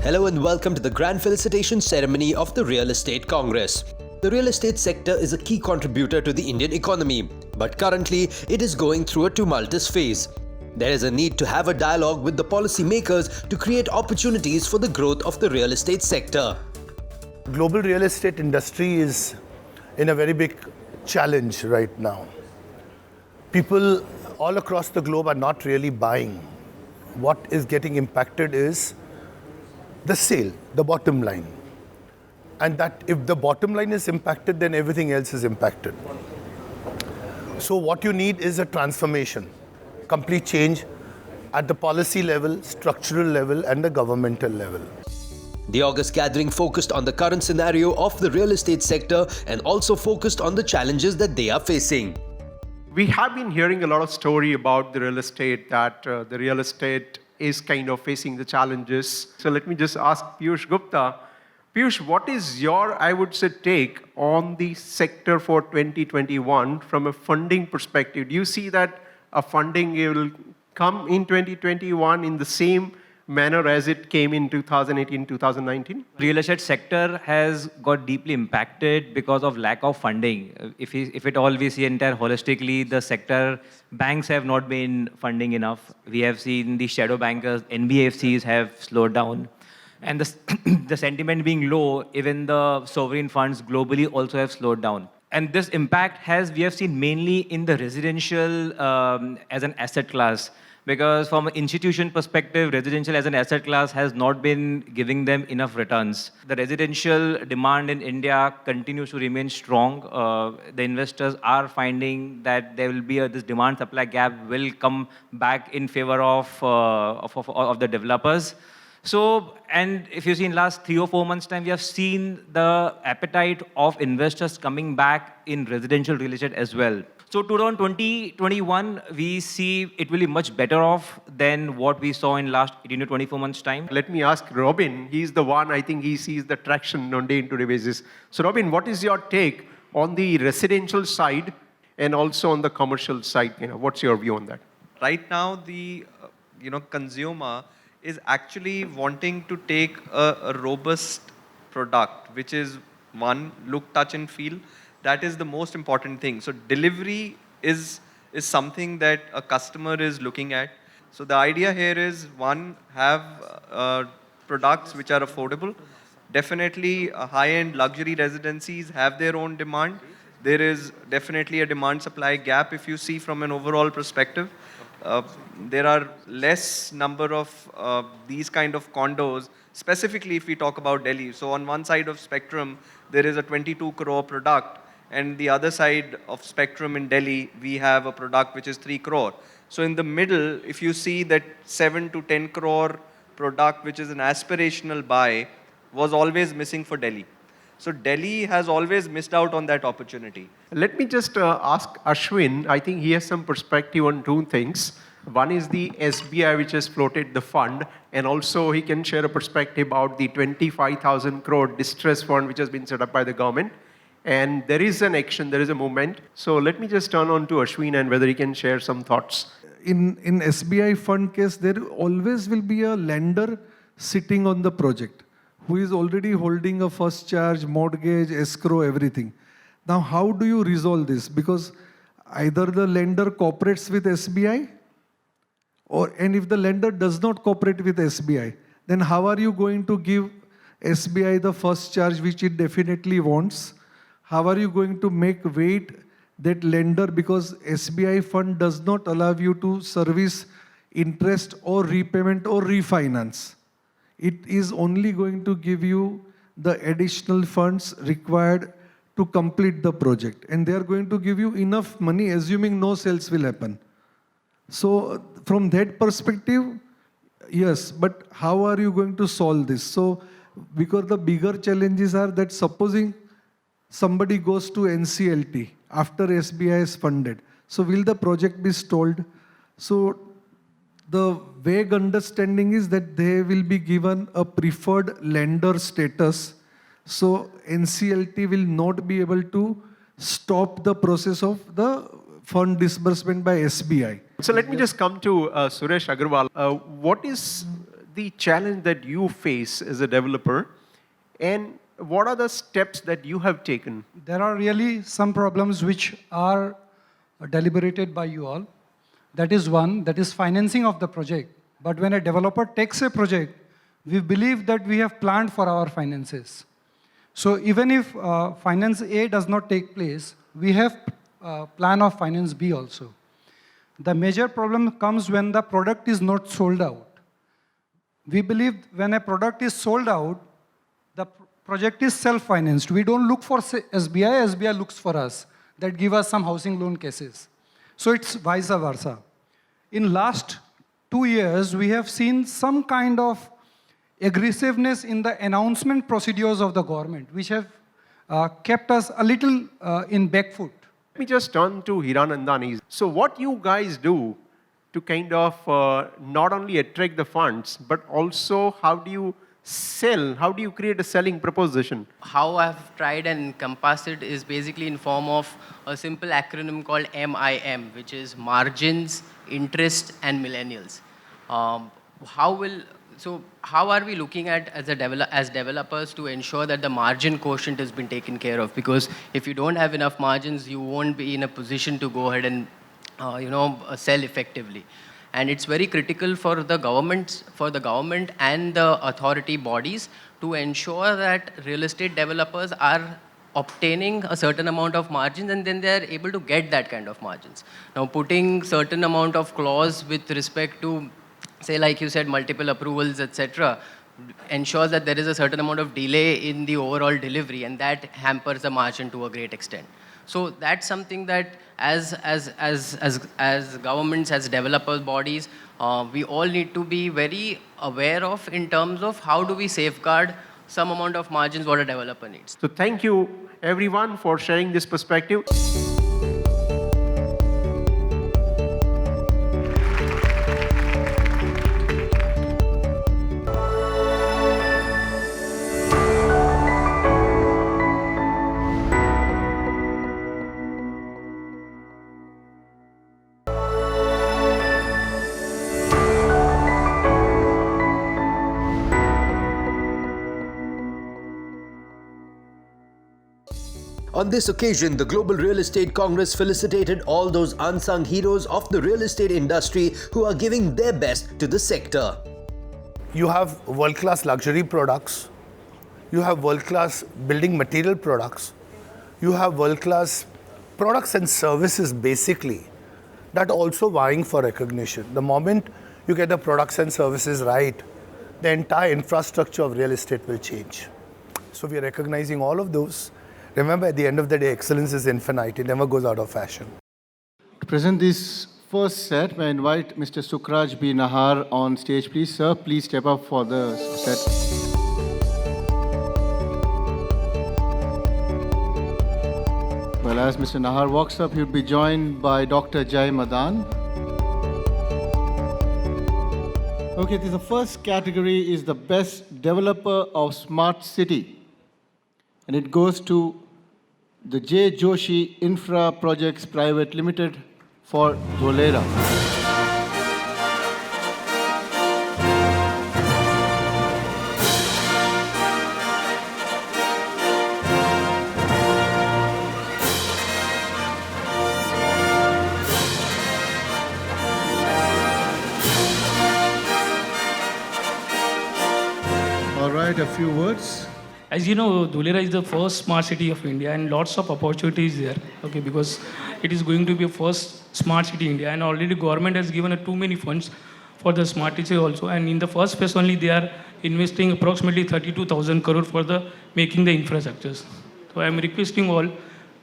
Hello and welcome to the grand felicitation ceremony of the Real Estate Congress. The real estate sector is a key contributor to the Indian economy, but currently it is going through a tumultuous phase. There is a need to have a dialogue with the policymakers to create opportunities for the growth of the real estate sector. Global real estate industry is in a very big challenge right now. People all across the globe are not really buying. What is getting impacted is the sale, the bottom line. And that if the bottom line is impacted, then everything else is impacted. So what you need is a transformation, complete change at the policy level, structural level, and the governmental level. The August gathering focused on the current scenario of the real estate sector and also focused on the challenges that they are facing. We have been hearing a lot of story about the real estate, that the real estate is kind of facing the challenges. So let me just ask Piyush Gupta. Piyush, what is your, I would say, take on the sector for 2021 from a funding perspective? Do you see that a funding will come in 2021 in the same manner as it came in 2018, 2019? Real estate sector has got deeply impacted because of lack of funding. If it all we see entire holistically, the sector, banks have not been funding enough. We have seen the shadow bankers, NBFCs have slowed down. And the sentiment being low, even the sovereign funds globally also have slowed down. And this impact we have seen mainly in the residential as an asset class. Because from an institution perspective, residential as an asset class has not been giving them enough returns. The residential demand in India continues to remain strong. The investors are finding that there will be this demand-supply gap will come back in favor of the developers. So, and if you see in last 3 or 4 months' time, we have seen the appetite of investors coming back in residential real estate as well. So, 2021, we see it will be much better off than what we saw in last 18 to 24 months' time. Let me ask Robin. He's the one, I think he sees the traction on day-to-day basis. So, Robin, what is your take on the residential side and also on the commercial side? What's your view on that? Right now, the consumer is actually wanting to take a robust product, which is one, look, touch and feel. That is the most important thing. So delivery is something that a customer is looking at. So the idea here is, one, have products which are affordable. Definitely high-end luxury residencies have their own demand. There is definitely a demand-supply gap if you see from an overall perspective. There are less number of these kind of condos, specifically if we talk about Delhi. So on one side of spectrum, there is a 22 crore product, and the other side of spectrum in Delhi, we have a product which is 3 crore. So in the middle, if you see that 7 to 10 crore product, which is an aspirational buy, was always missing for Delhi. So Delhi has always missed out on that opportunity. Let me just ask Ashwin. I think he has some perspective on two things. One is the SBI, which has floated the fund, and also he can share a perspective about the 25,000 crore distress fund, which has been set up by the government. And there is an action, there is a movement. So let me just turn on to Ashwin and whether he can share some thoughts. In SBI fund case, there always will be a lender sitting on the project who is already holding a first charge, mortgage, escrow, everything. Now, how do you resolve this? Because either the lender cooperates with SBI, and if the lender does not cooperate with SBI, then how are you going to give SBI the first charge which it definitely wants? How are you going to make weight that lender, because SBI fund does not allow you to service interest or repayment or refinance. It is only going to give you the additional funds required to complete the project. And they are going to give you enough money, assuming no sales will happen. So from that perspective, yes, but how are you going to solve this? So because the bigger challenges are that supposing somebody goes to NCLT after SBI is funded. So will the project be stalled? So the vague understanding is that they will be given a preferred lender status. So NCLT will not be able to stop the process of the fund disbursement by SBI. So let me just come to Suresh Agarwal. What is the challenge that you face as a developer, and what are the steps that you have taken? There are really some problems which are deliberated by you all. That is one, that is financing of the project. But when a developer takes a project, we believe that we have planned for our finances. So even if finance A does not take place, we have plan of finance B also. The major problem comes when the product is not sold out. We believe when a product is sold out, the project is self-financed. We don't look for SBI, SBI looks for us, that give us some housing loan cases. So it's vice versa. In last 2 years, we have seen some kind of aggressiveness in the announcement procedures of the government, which have kept us a little in back foot. Let me just turn to Hiranandani. So what you guys do to kind of not only attract the funds, but also how do you sell, how do you create a selling proposition? How I've tried and encompassed it is basically in form of a simple acronym called MIM, which is margins, interest, and millennials. How are we looking at as developers to ensure that the margin quotient has been taken care of? Because if you don't have enough margins, you won't be in a position to go ahead and sell effectively. And it's very critical for the government and the authority bodies to ensure that real estate developers are obtaining a certain amount of margins, and then they are able to get that kind of margins. Now, putting certain amount of clause with respect to, say, like you said, multiple approvals, etc., ensures that there is a certain amount of delay in the overall delivery, and that hampers the margin to a great extent. So that's something that as governments, as developer bodies, we all need to be very aware of in terms of how do we safeguard some amount of margins what a developer needs. So thank you everyone for sharing this perspective. On this occasion, the Global Real Estate Congress felicitated all those unsung heroes of the real estate industry who are giving their best to the sector. You have world-class luxury products. You have world-class building material products. You have world-class products and services, basically, that also vying for recognition. The moment you get the products and services right, the entire infrastructure of real estate will change. So we are recognizing all of those. Remember, at the end of the day, excellence is infinite. It never goes out of fashion. To present this first set, may I invite Mr. Sukraj B. Nahar on stage, please. Sir, please step up for the set. Well, as Mr. Nahar walks up, he'll be joined by Dr. Jai Madan. Okay, the first category is the best developer of smart city. And it goes to the J. Joshi Infra Projects Private Limited for Dholera. All right, a few words. As you know, Dholera is the first smart city of India, and lots of opportunities there. Okay, because it is going to be a first smart city in India, and already government has given too many funds for the smart city also. And in the first phase only, they are investing approximately 32,000 crore for the making the infrastructures. So I am requesting all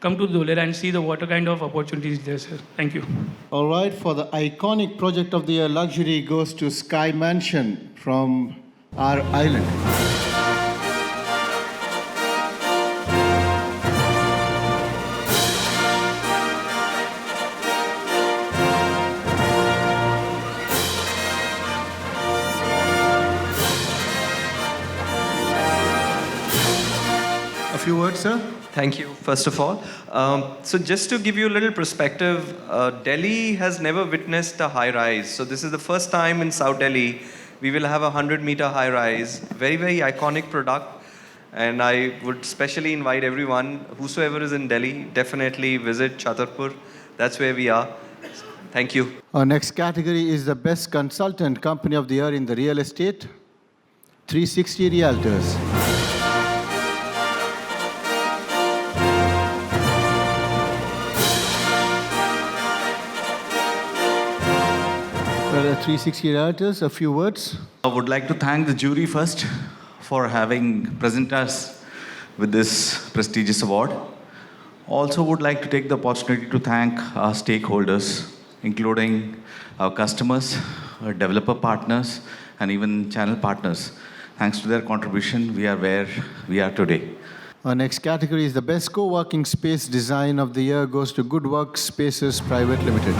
come to Dholera and see the what kind of opportunities there, sir. Thank you. All right, for the iconic project of the year, luxury goes to Sky Mansion from our island. A few words, sir. Thank you, first of all. So just to give you a little perspective, Delhi has never witnessed a high rise. So this is the first time in South Delhi We will have a 100-meter high rise, very, very iconic product. And I would specially invite everyone, whosoever is in Delhi, definitely visit Chhatarpur. That's where we are. Thank you. Our next category is the best consultant company of the year in the real estate, 360 Realtors. Well, 360 Realtors, a few words. I would like to thank the jury first for having presented us with this prestigious award. Also would like to take the opportunity to thank our stakeholders, including our customers, our developer partners, and even channel partners. Thanks to their contribution, we are where we are today. Our next category is the best co-working space design of the year goes to Good Work Spaces Private Limited.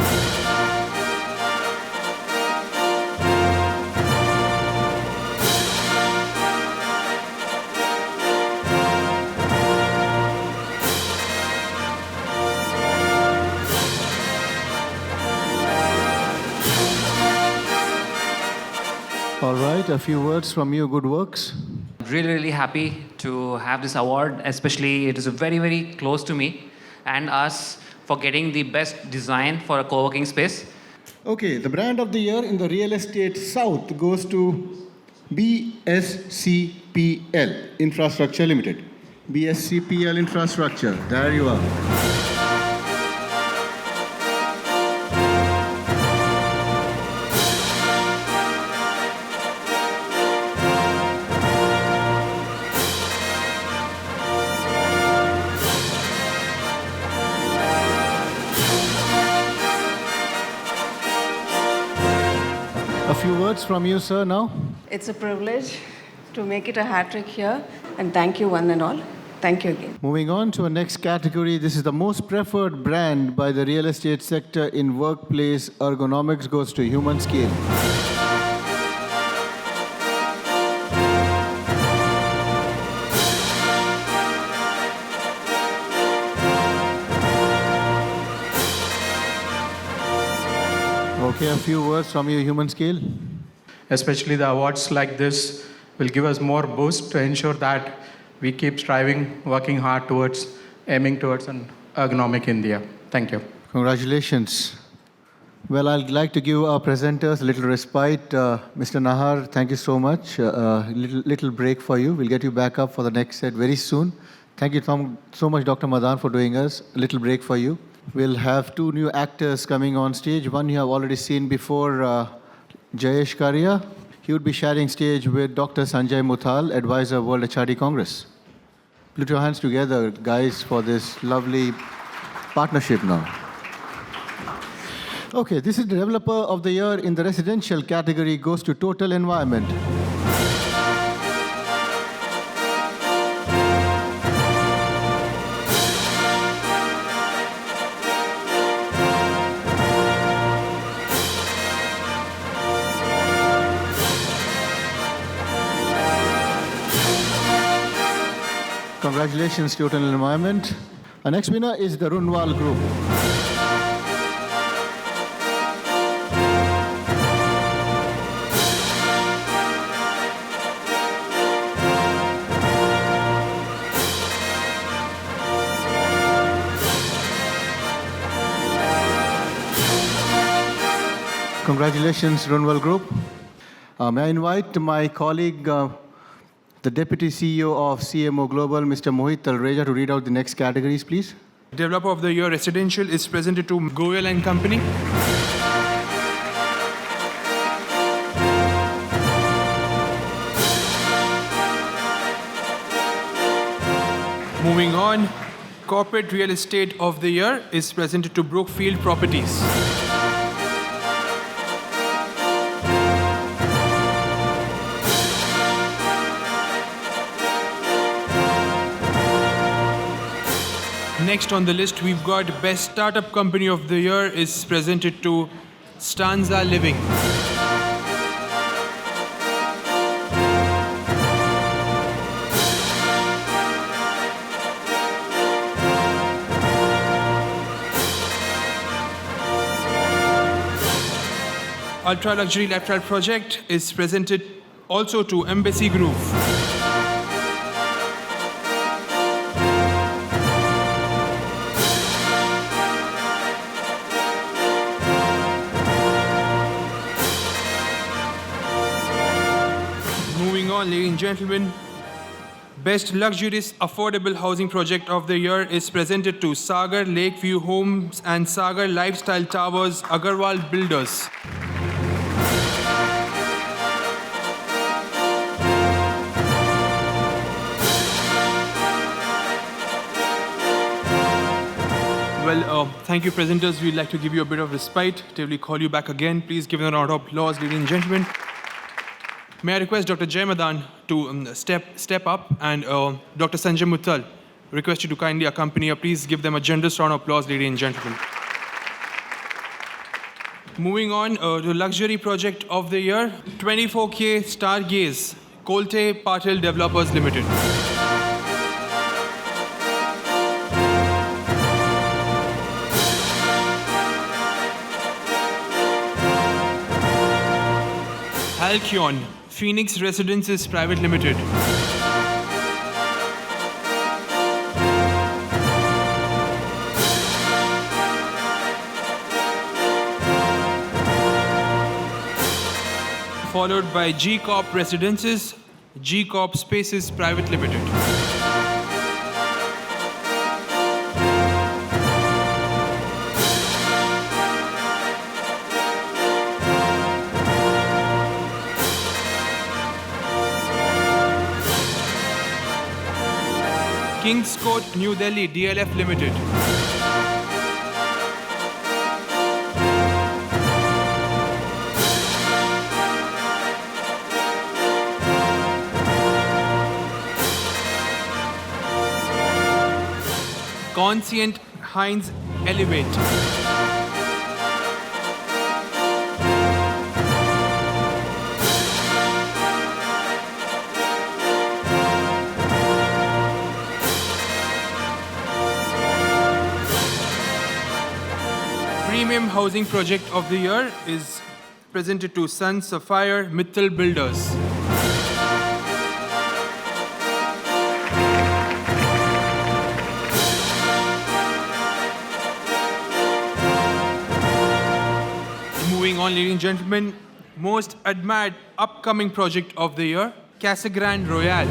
All right, a few words from you, Good Works. Really happy to have this award, especially it is very, very close to me and us for getting the best design for a co-working space. Okay, the brand of the year in the real estate south goes to BSCPL Infrastructure Limited. BSCPL Infrastructure, there you are. A few words from you, sir, now. It's a privilege to make it a hat trick here, and thank you, one and all. Thank you again. Moving on to our next category, this is the most preferred brand by the real estate sector in workplace ergonomics goes to Human Scale. Okay, a few words from you, Human Scale. Especially the awards like this will give us more boost to ensure that we keep striving, working hard towards, aiming towards an ergonomic India. Thank you. Congratulations. Well, I'd like to give our presenters a little respite. Mr. Nahar, thank you so much. Little break for you. We'll get you back up for the next set very soon. Thank you so much, Dr. Madan, for doing us. A little break for you. We'll have two new actors coming on stage. One you have already seen before, Jayesh Karia. He would be sharing stage with Dr. Sanjay Muthal, advisor, World HRD Congress. Put your hands together, guys, for this lovely partnership now. Okay, this is the developer of the year in the residential category goes to Total Environment. Congratulations, Total Environment. Our next winner is the Runwal Group. Congratulations, Runwal Group. May I invite my colleague, the Deputy CEO of CMO Global, Mr. Mohit Talreja, to read out the next categories, please. Developer of the Year Residential is presented to Goyal and Company. Moving on, Corporate Real Estate of the Year is presented to Brookfield Properties. Next on the list, we've got Best Startup Company of the Year is presented to Stanza Living. ultra luxury lifestyle project is presented also to Embassy Group. Moving on, ladies and gentlemen, Best Luxurious Affordable Housing Project of the Year is presented to Sagar Lakeview Homes and Sagar Lifestyle Towers, Agarwal Builders. Well, thank you, presenters. We'd like to give you a bit of respite till we call you back again. Please give them a round of applause, ladies and gentlemen. May I request Dr. Jay Madan to step up, and Dr. Sanjay Muttal, request you to kindly accompany her. Please give them a generous round of applause, ladies and gentlemen. Moving on to luxury project of the year, 24K Stargaze, Kolte Patil Developers Limited. Halcyon, Phoenix Residences Private Limited. Followed by G Corp Residences, G Corp Spaces Private Limited. Kings Court, New Delhi, DLF Limited. Conscient Heinz Elevate. Premium Housing Project of the Year is presented to Sun Sapphire Mittal Builders. Moving on, ladies and gentlemen, most admired upcoming project of the year, Casa Grande Royale.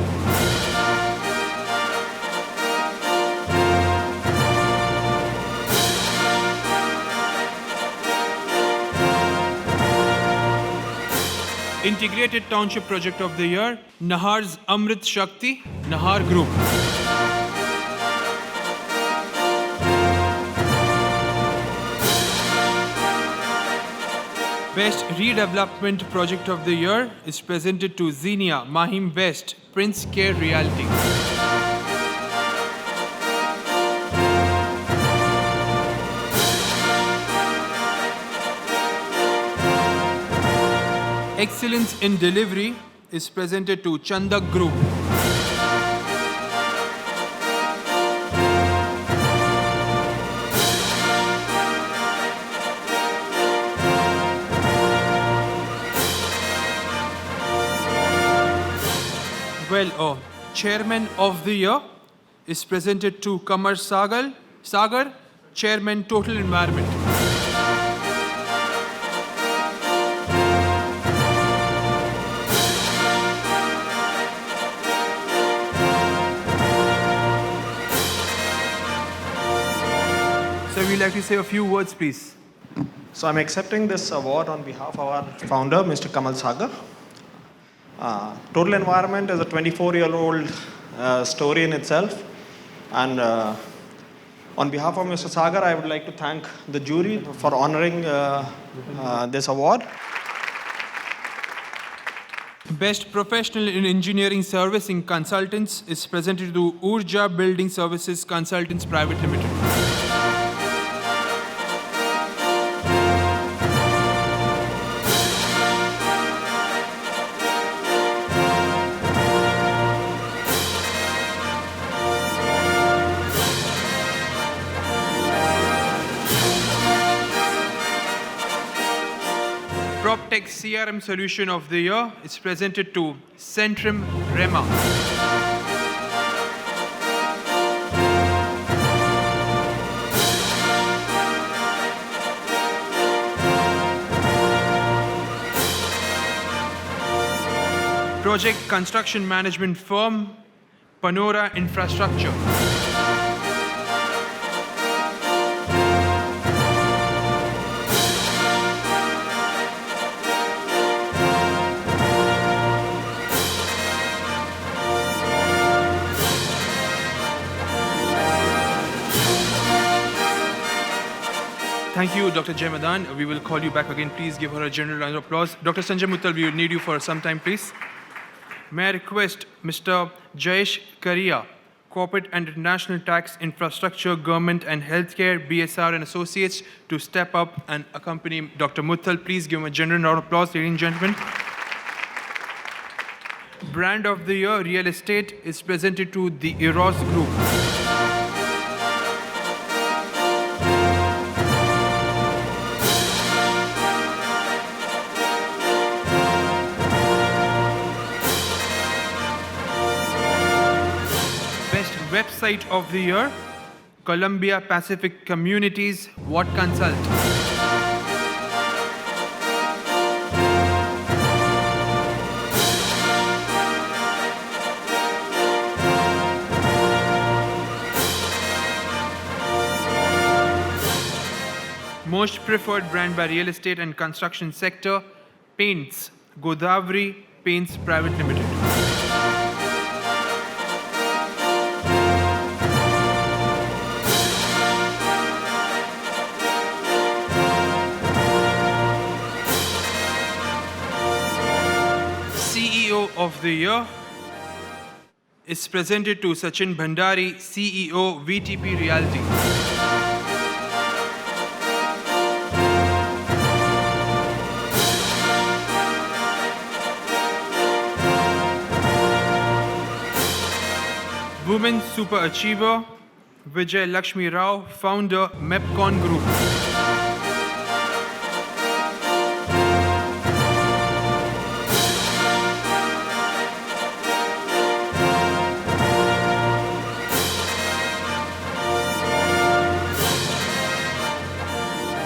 Integrated Township Project of the Year, Nahar's Amrit Shakti, Nahar Group. Best Redevelopment Project of the Year is presented to Xenia, Mahim West, Prince Care Realty. Excellence in Delivery is presented to Chandak Group. Well, Chairman of the Year is presented to Kamar Sagar, Chairman Total Environment. So we'd like to say a few words, please. So I'm accepting this award on behalf of our founder, Mr. Kamal Sagar. Total Environment is a 24-year-old story in itself. And on behalf of Mr. Sagar, I would like to thank the jury for honoring this award. Best Professional in Engineering Servicing Consultants is presented to Urja Building Services Consultants Private Limited. MarTech CRM Solution of the Year is presented to Centrum Rema. Project Construction Management Firm, Panora Infrastructure. Thank you, Dr. Jai Madan. We will call you back again. Please give her a general round of applause. Dr. Sanjay Mittal, we will need you for some time, please. May I request Mr. Jayesh Karia, Corporate and International Tax, Infrastructure, Government and Healthcare, BSR and Associates, to step up and accompany Dr. Mittal. Please give him a general round of applause, ladies and gentlemen. Brand of the Year, Real Estate, is presented to the Eros Group. Website of the Year, Columbia Pacific Communities, What Consult. Most preferred brand by real estate and construction sector, Paints, Godavari Paints Private Limited. CEO of the Year is presented to Sachin Bhandari, CEO, VTP Realty. Women Super Achiever, Vijay Lakshmi Rao, founder, Mepcon Group.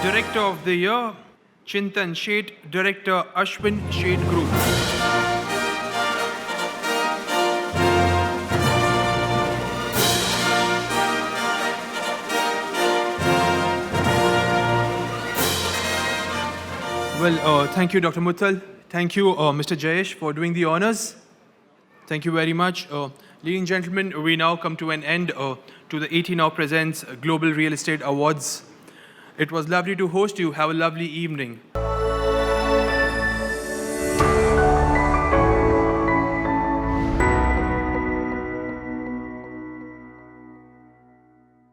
Director of the Year, Chintan Sheth, Director, Ashwin Sheth Group. Well, thank you, Dr. Mittal. Thank you, Mr. Jayesh, for doing the honors. Thank you very much. Ladies and gentlemen, we now come to an end to the 80 Now Presents Global Real Estate Awards. It was lovely to host you. Have a lovely evening.